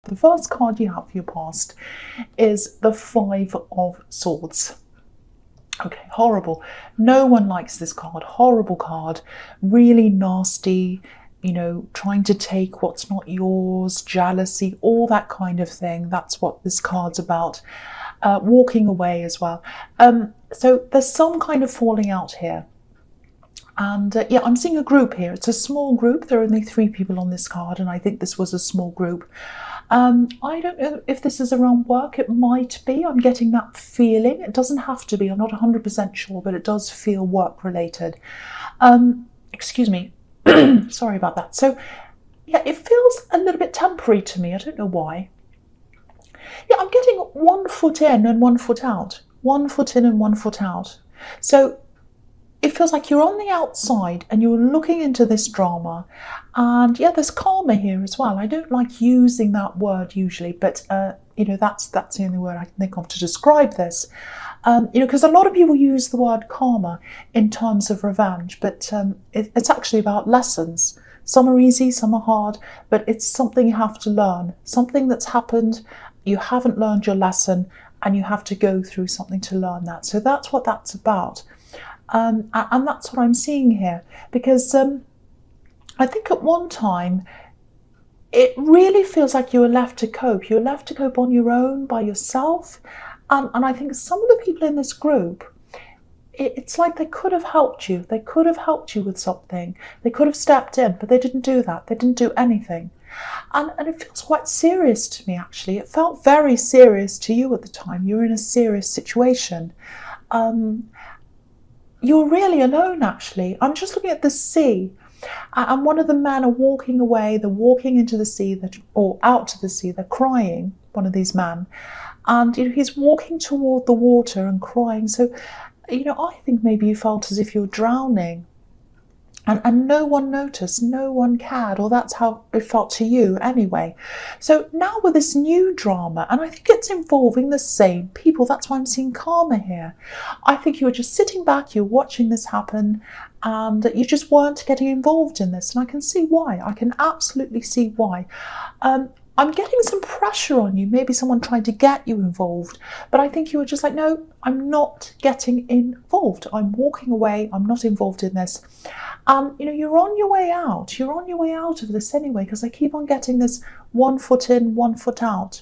The first card you have for your past is the Five of Swords. Okay, horrible. No one likes this card. Horrible card. Really nasty, you know, trying to take what's not yours, jealousy, all that kind of thing. That's what this card's about. Walking away as well. So there's some kind of falling out here. And yeah, I'm seeing a group here. It's a small group. There are only 3 people on this card, and I think this was a small group. I don't know if this is around work. It might be. I'm getting that feeling. It doesn't have to be. I'm not 100% sure, but it does feel work related. Excuse me. Sorry about that. So yeah, it feels a little bit temporary to me. I don't know why. Yeah, I'm getting 1 foot in and 1 foot out. 1 foot in and 1 foot out. So it feels like you're on the outside and you're looking into this drama. And yeah, there's karma here as well. I don't like using that word usually, but you know, that's the only word I can think of to describe this. You know, because a lot of people use the word karma in terms of revenge, but it's actually about lessons. Some are easy, some are hard, but it's something you have to learn. Something that's happened, you haven't learned your lesson, and you have to go through something to learn that. So that's what that's about. And that's what I'm seeing here, because I think at one time it really feels like you were left to cope. You were left to cope on your own, by yourself. And I think some of the people in this group, it's like they could have helped you. They could have helped you with something. They could have stepped in, but they didn't do that. They didn't do anything. And it feels quite serious to me, actually. It felt very serious to you at the time. You were in a serious situation. You're really alone, actually. I'm just looking at the sea, and one of the men are walking away. They're walking into the sea, or out to the sea. They're crying, one of these men. And you know, he's walking toward the water and crying. So, you know, I think maybe you felt as if you were drowning. And no one noticed, no one cared, or that's how it felt to you anyway. So now with this new drama, and I think it's involving the same people, that's why I'm seeing karma here. I think you were just sitting back, you're watching this happen, and you just weren't getting involved in this. And I can see why. I can absolutely see why. I'm getting some pressure on you, maybe someone trying to get you involved, but I think you were just like, no, I'm not getting involved. I'm walking away. I'm not involved in this. You know, you're on your way out. You're on your way out of this anyway, because I keep on getting this 1 foot in, 1 foot out.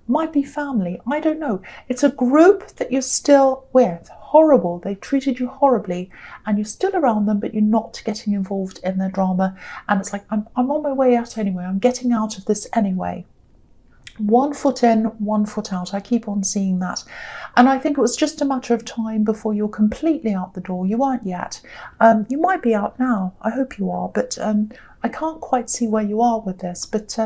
Might be family. I don't know. It's a group that you're still with. Horrible. They treated you horribly, and you're still around them, but you're not getting involved in their drama. And it's like, I'm on my way out anyway. I'm getting out of this anyway. 1 foot in, 1 foot out. I keep on seeing that. And I think it was just a matter of time before you're completely out the door. You weren't yet. You might be out now. I hope you are. But I can't quite see where you are with this. But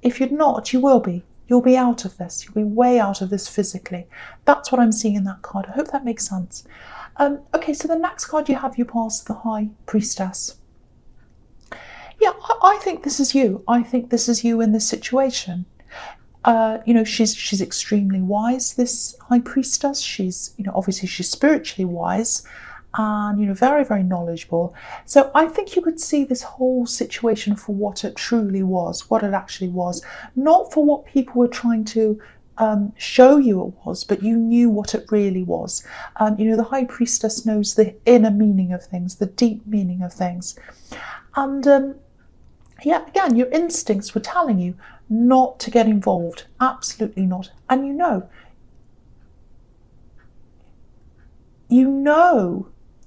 if you're not, you will be. You'll be out of this. You'll be way out of this physically. That's what I'm seeing in that card. I hope that makes sense. Okay, so the next card you have, you pass the High Priestess. Yeah, I think this is you. I think this is you in this situation. You know, she's extremely wise, this High Priestess. She's, you know, obviously she's spiritually wise and, you know, very, very knowledgeable. So I think you could see this whole situation for what it truly was, what it actually was. Not for what people were trying to show you it was, but you knew what it really was. You know, the High Priestess knows the inner meaning of things, the deep meaning of things. And yeah, again, your instincts were telling you not to get involved. Absolutely not. And you know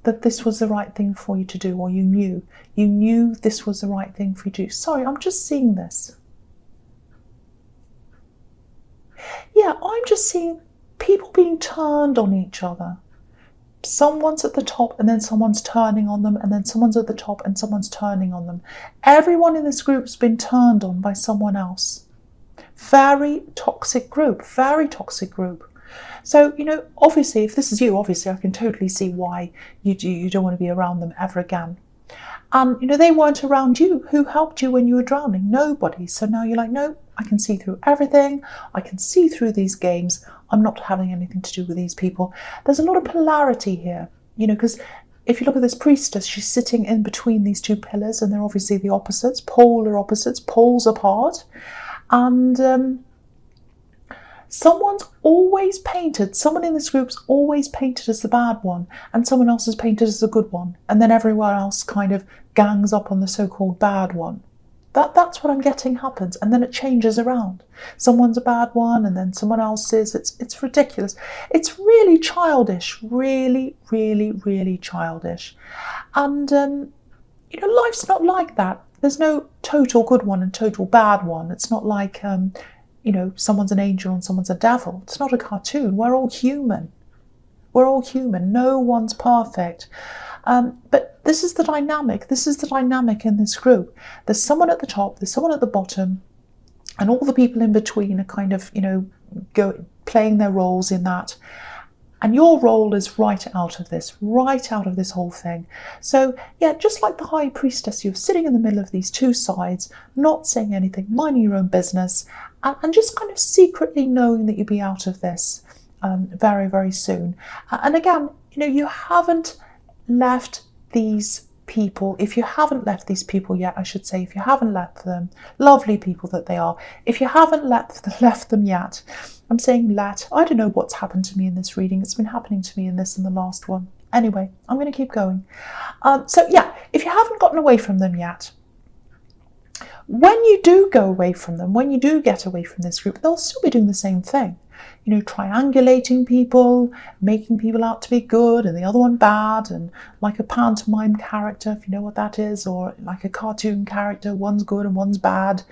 that this was the right thing for you to do, or you knew this was the right thing for you to do. Sorry, I'm just seeing this. Yeah, I'm just seeing people being turned on each other. Someone's at the top and then someone's turning on them, and then someone's at the top and someone's turning on them. Everyone in this group's been turned on by someone else. Very toxic group, very toxic group. So, you know, obviously, if this is you, obviously I can totally see why you don't want to be around them ever again. You know, they weren't around you. Who helped you when you were drowning? Nobody. So now you're like, no, I can see through everything. I can see through these games. I'm not having anything to do with these people. There's a lot of polarity here, you know, because if you look at this priestess, she's sitting in between these two pillars, and they're obviously the opposites, poles apart. And Someone in this group's always painted as the bad one, and someone else is painted as the good one, and then everyone else kind of gangs up on the so-called bad one. That's what I'm getting happens, and then it changes around. Someone's a bad one, and then someone else is. It's ridiculous. It's really childish, really, really, really childish. And life's not like that. There's no total good one and total bad one. It's not like someone's an angel and someone's a devil. It's not a cartoon. We're all human. We're all human. No one's perfect. But this is the dynamic. This is the dynamic in this group. There's someone at the top, there's someone at the bottom, and all the people in between are kind of, playing their roles in that. And your role is right out of this whole thing. So, yeah, just like the High Priestess, you're sitting in the middle of these two sides, not saying anything, minding your own business, and just kind of secretly knowing that you'll be out of this very, very soon. And again, you haven't left these people. If you haven't left these people yet, I should say, if you haven't left them, lovely people that they are, if you haven't left them yet, I'm saying I don't know what's happened to me in this reading. It's been happening to me in this and the last one. Anyway, I'm going to keep going. So yeah, if you haven't gotten away from them yet, when you do go away from them, when you do get away from this group, they'll still be doing the same thing. Triangulating people, making people out to be good and the other one bad, and like a pantomime character, if you know what that is, or like a cartoon character, one's good and one's bad.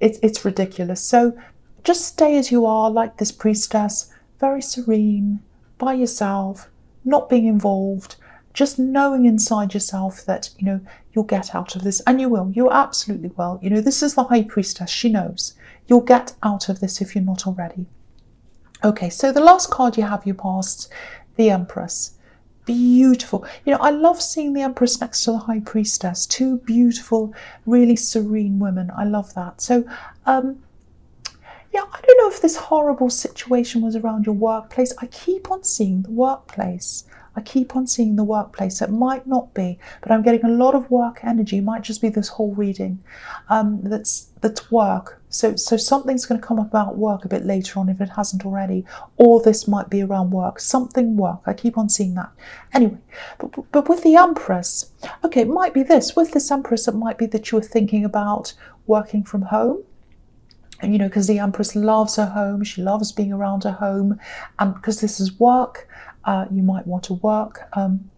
It's ridiculous. So just stay as you are, like this priestess, very serene, by yourself, not being involved, just knowing inside yourself that, you'll get out of this, and you will. You absolutely will. This is the High Priestess. She knows. You'll get out of this if you're not already. Okay, so the last card you have, you passed, the Empress. Beautiful. I love seeing the Empress next to the High Priestess. Two beautiful, really serene women. I love that. So, yeah, I don't know if this horrible situation was around your workplace. I keep on seeing the workplace. It might not be, but I'm getting a lot of work energy. It might just be this whole reading. That's work. So something's going to come up about work a bit later on if it hasn't already, or this might be around work. Something work. I keep on seeing that. Anyway, but with the Empress, okay, it might be this. With this Empress, it might be that you were thinking about working from home. And, because the Empress loves her home. She loves being around her home. And because this is work, you might want to work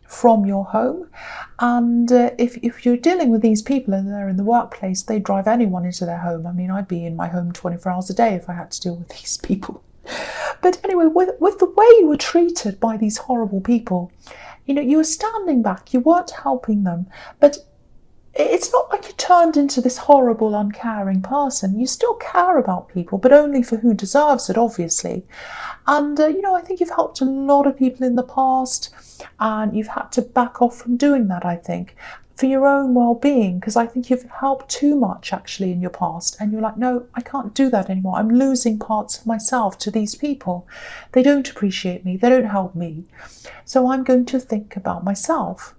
from your home. And if you're dealing with these people and they're in the workplace, they drive anyone into their home. I mean, I'd be in my home 24 hours a day if I had to deal with these people. But anyway, with the way you were treated by these horrible people, you were standing back, you weren't helping them, but it's not like you turned into this horrible, uncaring person. You still care about people, but only for who deserves it, obviously. And, I think you've helped a lot of people in the past, and you've had to back off from doing that, I think, for your own well-being, because I think you've helped too much, actually, in your past. And you're like, no, I can't do that anymore. I'm losing parts of myself to these people. They don't appreciate me. They don't help me. So I'm going to think about myself.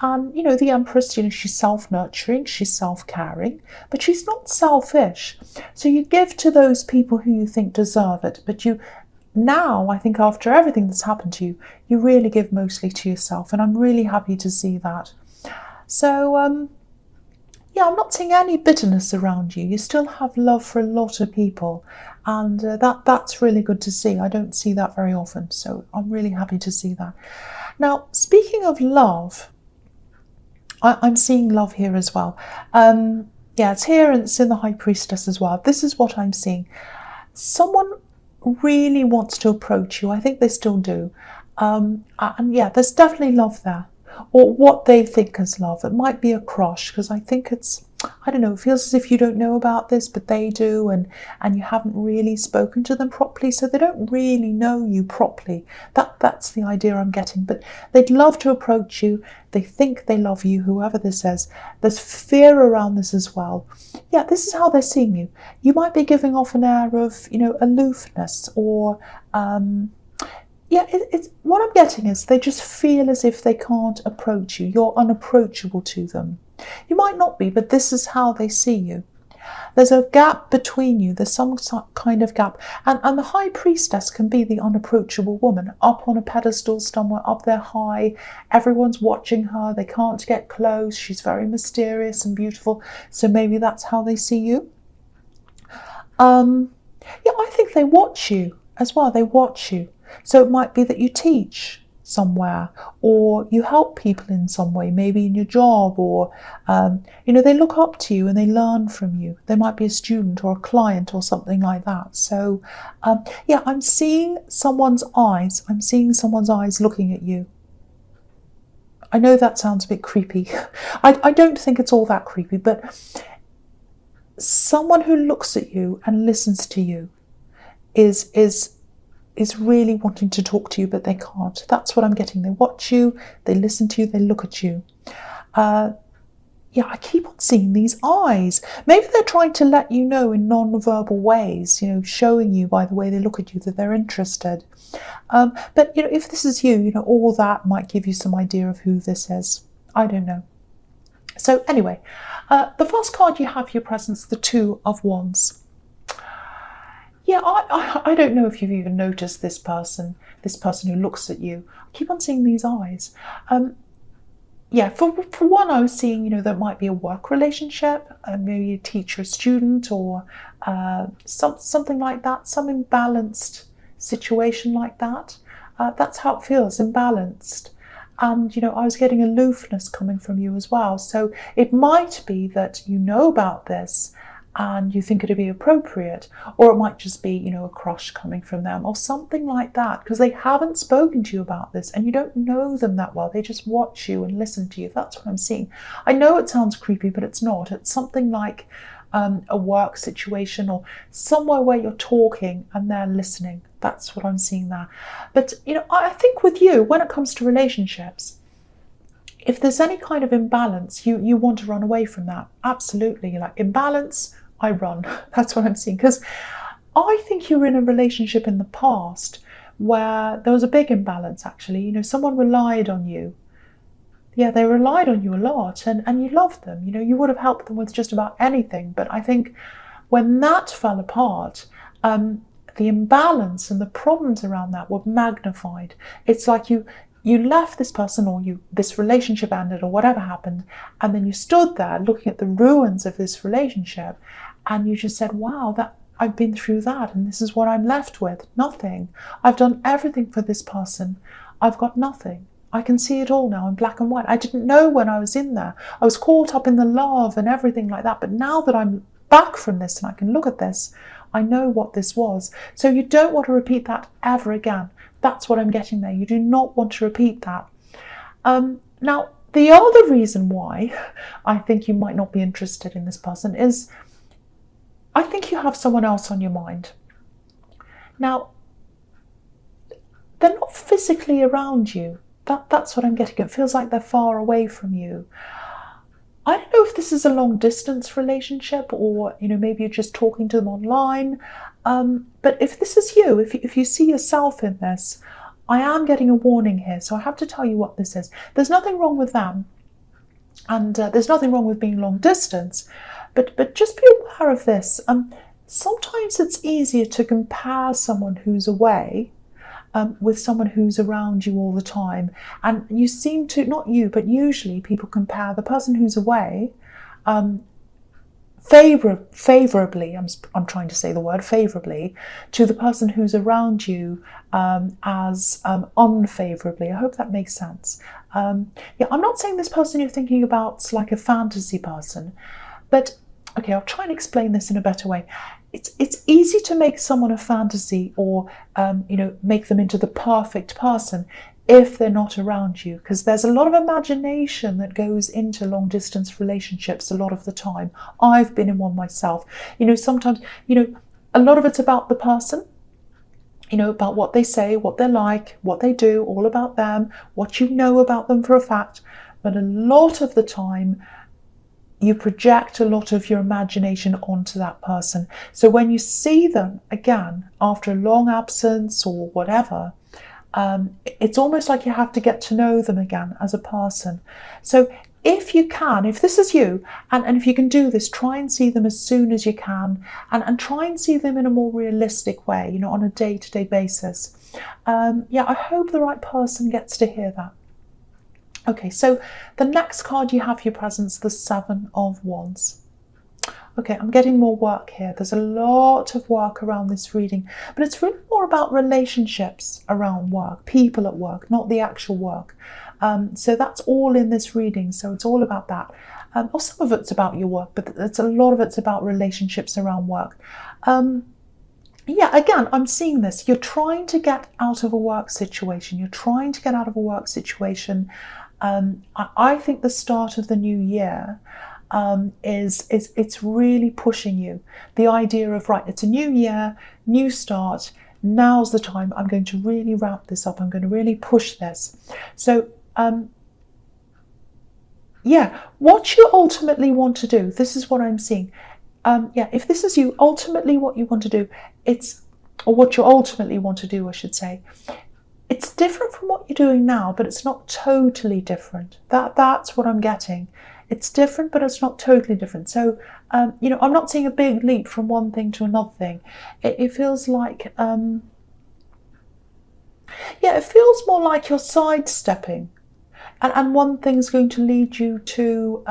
And, the Empress, she's self-nurturing, she's self-caring, but she's not selfish. So you give to those people who you think deserve it, but now, I think after everything that's happened to you, you really give mostly to yourself, and I'm really happy to see that. So, yeah, I'm not seeing any bitterness around you. You still have love for a lot of people, and that's really good to see. I don't see that very often, so I'm really happy to see that. Now, speaking of love, I'm seeing love here as well. Yeah, it's here and it's in the High Priestess as well. This is what I'm seeing. Someone really wants to approach you. I think they still do. And yeah, there's definitely love there. Or what they think is love. It might be a crush, because I think I don't know, it feels as if you don't know about this, but they do, and you haven't really spoken to them properly, so they don't really know you properly. That's the idea I'm getting. But they'd love to approach you. They think they love you, whoever this is. There's fear around this as well. Yeah, this is how they're seeing you. You might be giving off an air of, aloofness, or yeah, it's what I'm getting is they just feel as if they can't approach you. You're unapproachable to them. You might not be, but this is how they see you. There's a gap between you. There's some kind of gap. And the high priestess can be the unapproachable woman, up on a pedestal somewhere, up there high. Everyone's watching her. They can't get close. She's very mysterious and beautiful. So maybe that's how they see you. Yeah, I think they watch you as well. They watch you. So it might be that you teach somewhere, or you help people in some way, maybe in your job, or they look up to you and they learn from you. They might be a student or a client or something like that. So yeah, I'm seeing someone's eyes. I'm seeing someone's eyes looking at you. I know that sounds a bit creepy. I don't think it's all that creepy, but someone who looks at you and listens to you is really wanting to talk to you, but they can't. That's what I'm getting. They watch you, they listen to you, they look at you. Yeah, I keep on seeing these eyes. Maybe they're trying to let you know in non-verbal ways, showing you by the way they look at you that they're interested. But, if this is you, all that might give you some idea of who this is. I don't know. So anyway, the first card you have for your presence, the Two of Wands. Yeah, I don't know if you've even noticed this person who looks at you. I keep on seeing these eyes. Yeah, for one, I was seeing, there might be a work relationship, maybe a teacher, student, or something like that, some imbalanced situation like that. That's how it feels, imbalanced. And, I was getting aloofness coming from you as well. So it might be that you know about this and you think it'd be appropriate, or it might just be, a crush coming from them or something like that, because they haven't spoken to you about this and you don't know them that well. They just watch you and listen to you. That's what I'm seeing. I know it sounds creepy, but it's not. It's something like a work situation or somewhere where you're talking and they're listening. That's what I'm seeing there. But, I think with you, when it comes to relationships, if there's any kind of imbalance, you want to run away from that. Absolutely. Like imbalance, I run. That's what I'm seeing. Because I think you were in a relationship in the past where there was a big imbalance, actually. Someone relied on you. Yeah, they relied on you a lot and you loved them. You would have helped them with just about anything. But I think when that fell apart, the imbalance and the problems around that were magnified. It's like you left this person, or this relationship ended, or whatever happened, and then you stood there looking at the ruins of this relationship, and you just said, wow, that I've been through that, and this is what I'm left with. Nothing. I've done everything for this person. I've got nothing. I can see it all now in black and white. I didn't know when I was in there. I was caught up in the love and everything like that, but now that I'm back from this and I can look at this, I know what this was. So you don't want to repeat that ever again. That's what I'm getting there. You do not want to repeat that. Now, the other reason why I think you might not be interested in this person is I think you have someone else on your mind. Now, they're not physically around you. That's what I'm getting. It feels like they're far away from you. I don't know if this is a long distance relationship, or maybe you're just talking to them online. But if this is you, if you see yourself in this, I am getting a warning here. So I have to tell you what this is. There's nothing wrong with them, and there's nothing wrong with being long distance. But just be aware of this. Sometimes it's easier to compare someone who's away with someone who's around you all the time. And you seem to, not you, but usually people compare the person who's away favorably, I'm trying to say the word favorably, to the person who's around you as unfavorably. I hope that makes sense. Yeah, I'm not saying this person you're thinking about's like a fantasy person, but okay, I'll try and explain this in a better way. It's easy to make someone a fantasy, or make them into the perfect person if they're not around you, because there's a lot of imagination that goes into long distance relationships a lot of the time. I've been in one myself. Sometimes, a lot of it's about the person, about what they say, what they're like, what they do, all about them, what you know about them for a fact. But a lot of the time, you project a lot of your imagination onto that person. So when you see them again after a long absence or whatever, it's almost like you have to get to know them again as a person. So if you can, if this is you, and if you can do this, try and see them as soon as you can, and try and see them in a more realistic way, you know, on a day-to-day basis. Yeah, I hope the right person gets to hear that. Okay, so the next card you have for your presents, the Seven of Wands. Okay, I'm getting more work here. There's a lot of work around this reading, but it's really more about relationships around work, people at work, not the actual work. So that's all in this reading. So it's all about that. Or some of it's about your work, but a lot of it's about relationships around work. Yeah, again, I'm seeing this. You're trying to get out of a work situation. You're trying to get out of a work situation. I think the start of the new year it's really pushing you. The idea of, right, it's a new year, new start, now's the time. I'm going to really wrap this up. I'm going to really push this. So yeah, what you ultimately want to do, this is what I'm seeing. Yeah, if this is you, ultimately what you want to do, or what you ultimately want to do, I should say, it's different from what you're doing now, but it's not totally different. That's what I'm getting. It's different, but it's not totally different. So, you know, I'm not seeing a big leap from one thing to another thing. It feels like, yeah, it feels more like you're sidestepping. And one thing's going to lead you to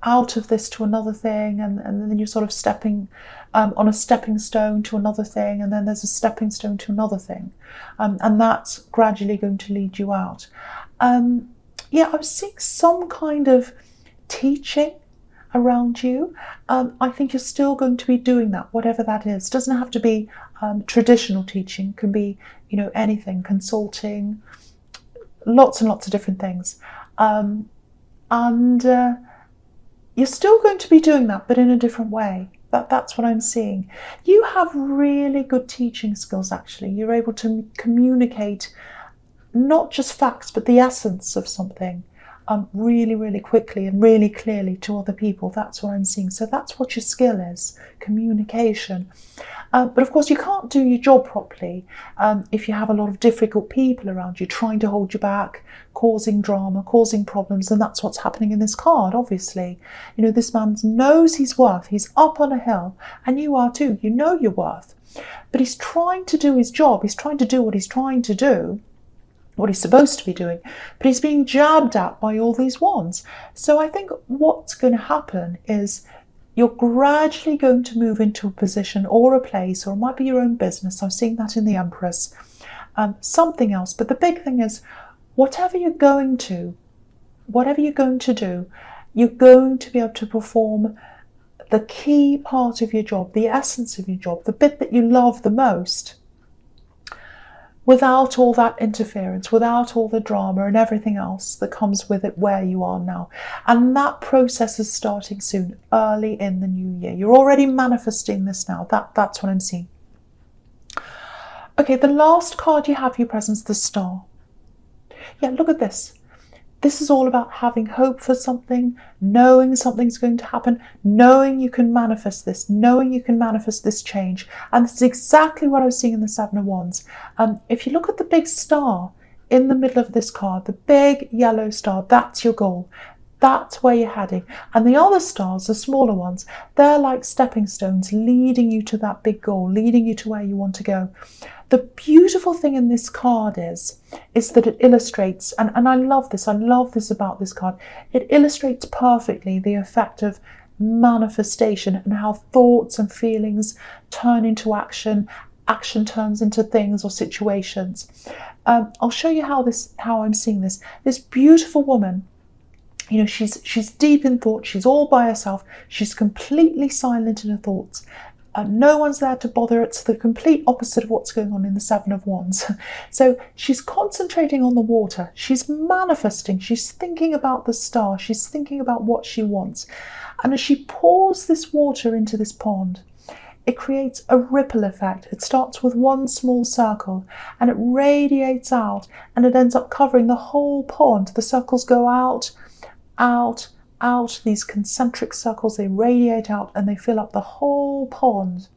out of this to another thing, and then you're sort of stepping on a stepping stone to another thing, and then there's a stepping stone to another thing. And that's gradually going to lead you out. Yeah, I was seeing some kind of teaching around you. I think you're still going to be doing that, whatever that is. It doesn't have to be traditional teaching. It can be, you know, anything, consulting, lots and lots of different things. You're still going to be doing that, but in a different way. That's what I'm seeing. You have really good teaching skills, actually. You're able to communicate not just facts, but the essence of something really, really quickly and really clearly to other people. That's what I'm seeing. So that's what your skill is, communication. But of course, you can't do your job properly if you have a lot of difficult people around you trying to hold you back, causing drama, causing problems. And that's what's happening in this card, obviously. You know, this man knows his worth. He's up on a hill, and you are too. You know your worth. But he's trying to do his job. He's trying to do what he's trying to do, what he's supposed to be doing, but he's being jabbed at by all these wands. So I think what's going to happen is you're gradually going to move into a position or a place, or it might be your own business. I'm seeing that in the Empress, something else. But the big thing is, whatever you're going to do, you're going to be able to perform the key part of your job, the essence of your job, the bit that you love the most, without all that interference, without all the drama and everything else that comes with it where you are now. And that process is starting soon, early in the new year. You're already manifesting this now. That's what I'm seeing. Okay, the last card you have for your presence, the Star. Yeah, look at this. This is all about having hope for something, knowing something's going to happen, knowing you can manifest this, knowing you can manifest this change. And this is exactly what I was seeing in the Seven of Wands. If you look at the big star in the middle of this card, the big yellow star, that's your goal. That's where you're heading. And the other stars, the smaller ones, they're like stepping stones leading you to that big goal, leading you to where you want to go. The beautiful thing in this card is that it illustrates, and I love this about this card, it illustrates perfectly the effect of manifestation and how thoughts and feelings turn into action, action turns into things or situations. I'll show you how I'm seeing this. This beautiful woman, you know, she's deep in thought, she's all by herself, she's completely silent in her thoughts. No one's there to bother. It's the complete opposite of what's going on in the Seven of Wands. So she's concentrating on the water. She's manifesting. She's thinking about the star. She's thinking about what she wants. And as she pours this water into this pond, it creates a ripple effect. It starts with one small circle and it radiates out, and it ends up covering the whole pond. The circles go out, out, out, these concentric circles, they radiate out and they fill up the whole pond.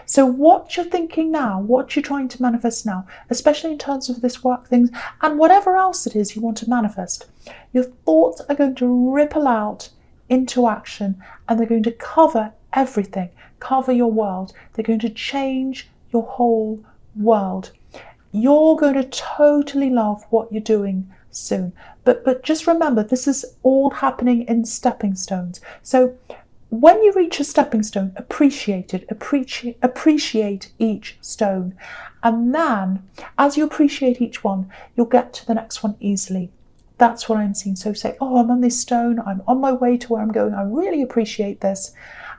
So what you're thinking now, what you're trying to manifest now, especially in terms of this work things and whatever else it is you want to manifest, your thoughts are going to ripple out into action, and they're going to cover everything, cover your world. They're going to change your whole world. You're going to totally love what you're doing soon. But just remember, this is all happening in stepping stones. So when you reach a stepping stone, appreciate it, appreciate each stone. And then as you appreciate each one, you'll get to the next one easily. That's what I'm seeing. So say, oh, I'm on this stone, I'm on my way to where I'm going, I really appreciate this.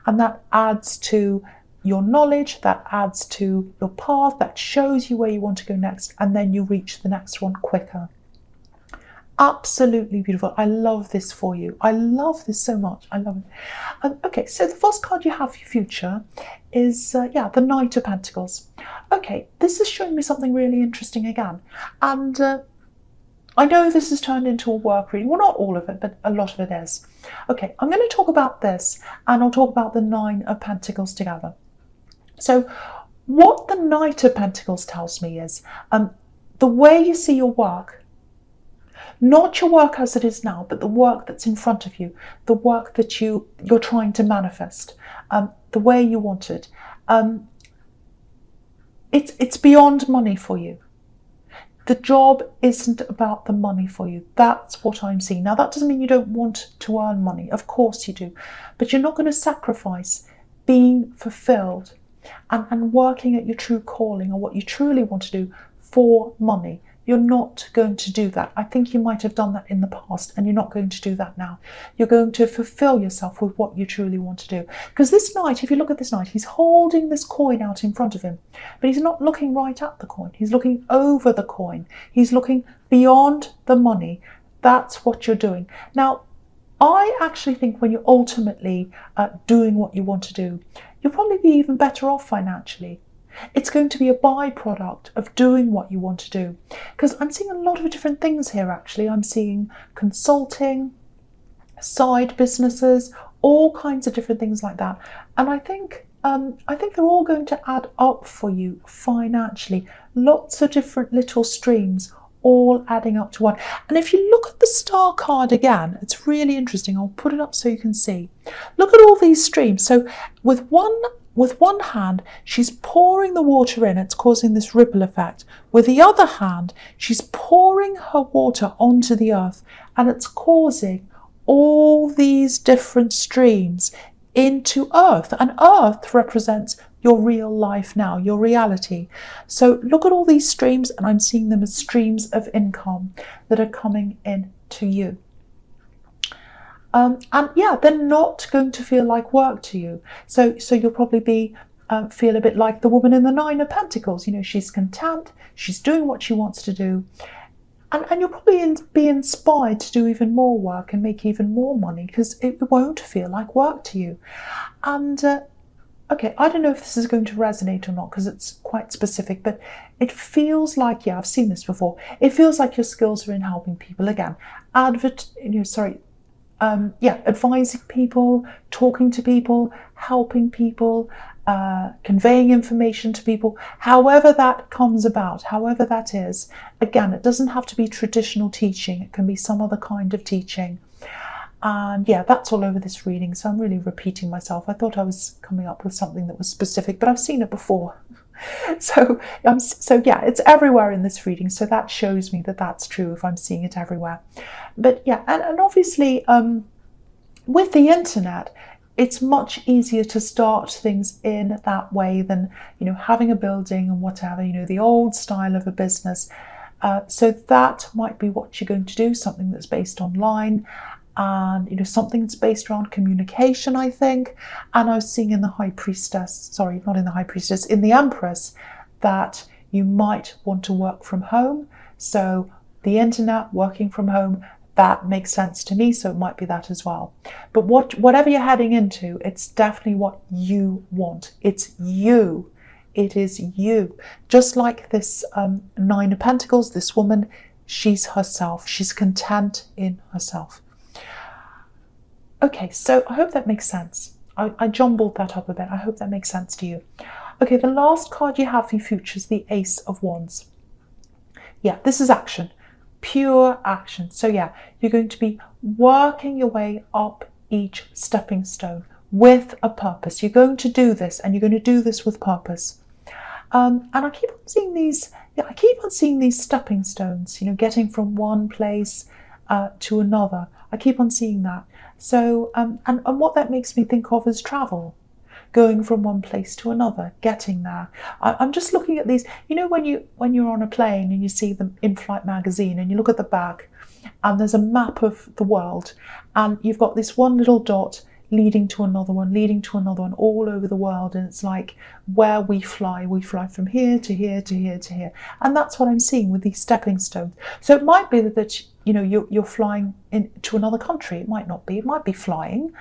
And that adds to your knowledge, that adds to your path, that shows you where you want to go next, and then you reach the next one quicker. Absolutely beautiful. I love this for you. I love this so much. I love it. Okay, so the first card you have for your future is, the Knight of Pentacles. Okay, this is showing me something really interesting again. And I know this has turned into a work reading. Well, not all of it, but a lot of it is. Okay, I'm going to talk about this, and I'll talk about the Nine of Pentacles together. So what the Knight of Pentacles tells me is the way you see your work, not your work as it is now, but the work that's in front of you, the work that you're trying to manifest, the way you want it. It's beyond money for you. The job isn't about the money for you. That's what I'm seeing. Now, that doesn't mean you don't want to earn money. Of course you do. But you're not going to sacrifice being fulfilled and working at your true calling or what you truly want to do for money. You're not going to do that. I think you might have done that in the past, and you're not going to do that now. You're going to fulfill yourself with what you truly want to do. Because this knight, if you look at this knight, he's holding this coin out in front of him, but he's not looking right at the coin. He's looking over the coin. He's looking beyond the money. That's what you're doing. Now, I actually think when you're ultimately doing what you want to do, you'll probably be even better off financially. It's going to be a byproduct of doing what you want to do. Because I'm seeing a lot of different things here, actually. I'm seeing consulting, side businesses, all kinds of different things like that. And I think they're all going to add up for you financially. Lots of different little streams, all adding up to one. And if you look at the star card again, it's really interesting. I'll put it up so you can see. Look at all these streams. So with one hand, she's pouring the water in. It's causing this ripple effect. With the other hand, she's pouring her water onto the earth, and it's causing all these different streams into earth. And earth represents your real life now, your reality. So look at all these streams, and I'm seeing them as streams of income that are coming in to you. And yeah, they're not going to feel like work to you. So you'll probably feel a bit like the woman in the Nine of Pentacles. You know, she's content, she's doing what she wants to do. And you'll probably be inspired to do even more work and make even more money, because it won't feel like work to you. And okay, I don't know if this is going to resonate or not, because it's quite specific, but it feels like, yeah, I've seen this before. It feels like your skills are in helping people again. Advising people, talking to people, helping people, conveying information to people, however that comes about, however that is. Again, it doesn't have to be traditional teaching. It can be some other kind of teaching. And yeah, that's all over this reading. So I'm really repeating myself. I thought I was coming up with something that was specific, but I've seen it before. So yeah, it's everywhere in this reading. So that shows me that that's true if I'm seeing it everywhere. But yeah, and obviously with the internet, it's much easier to start things in that way than, you know, having a building and whatever, you know, the old style of a business. So that might be what you're going to do, something that's based online. And, you know, something that's based around communication, I think. And I was seeing in the High Priestess, sorry, not in the High Priestess, in the Empress, that you might want to work from home. So the internet, working from home, that makes sense to me. So it might be that as well. But whatever you're heading into, it's definitely what you want. It's you. It is you. Just like this Nine of Pentacles, this woman, she's herself. She's content in herself. Okay, so I hope that makes sense. I jumbled that up a bit. I hope that makes sense to you. Okay, the last card you have for your future is the Ace of Wands. Yeah, this is action, pure action. So yeah, you're going to be working your way up each stepping stone with a purpose. You're going to do this, and you're going to do this with purpose. And I keep on seeing these. Yeah, I keep on seeing these stepping stones. You know, getting from one place to another. I keep on seeing that. So, and what that makes me think of is travel, going from one place to another, getting there. I'm just looking at these. You know, when you're on a plane and you see the in-flight magazine and you look at the back, and there's a map of the world, and you've got this one little dot leading to another one, leading to another one, all over the world, and it's like where we fly from here to here to here to here, and that's what I'm seeing with these stepping stones. So it might be that you know you're flying into another country. It might not be. It might be flying.